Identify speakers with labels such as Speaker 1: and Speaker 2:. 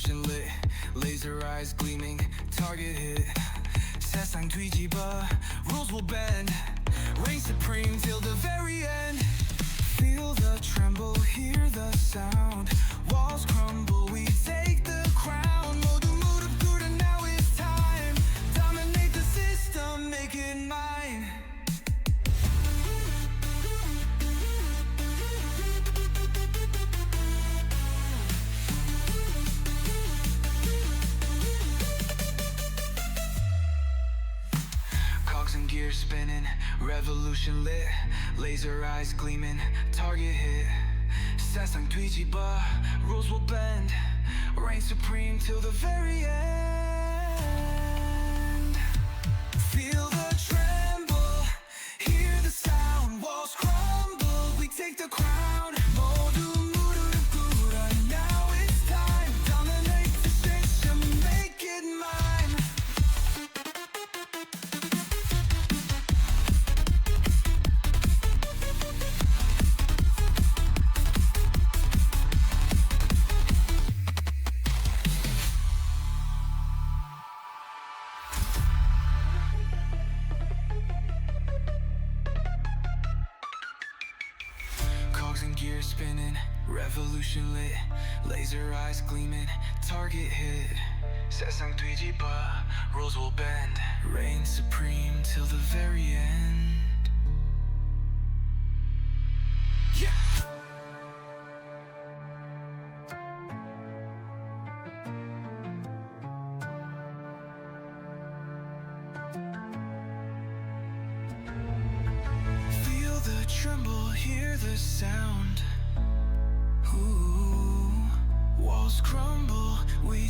Speaker 1: revolution lit, laser eyes gleaming, target hit. 세상 뒤집어, rules will bend, reign supreme till the very end. Feel the tremble, hear the sound, walls crumble, we take the crown. 모두 무릎 꿇어, now it's time. Dominate the system, make it mine. Cogs and gears spinning, revolution lit, laser eyes gleaming, target hit. 세상 뒤집어, rules will bend, reign supreme till the very end. Feel the tremble, hear the sound, walls crumble, we take the crown. 모두 무릎 꿇어, now it's time. Dominate the system, make it mine. Cogs and gears spinning, revolution lit, laser eyes gleaming, target hit. 세상 뒤집어, rules will bend, reign supreme till the very end. Yeah! Feel the tremble, hear the sound. Ooh, walls crumble, we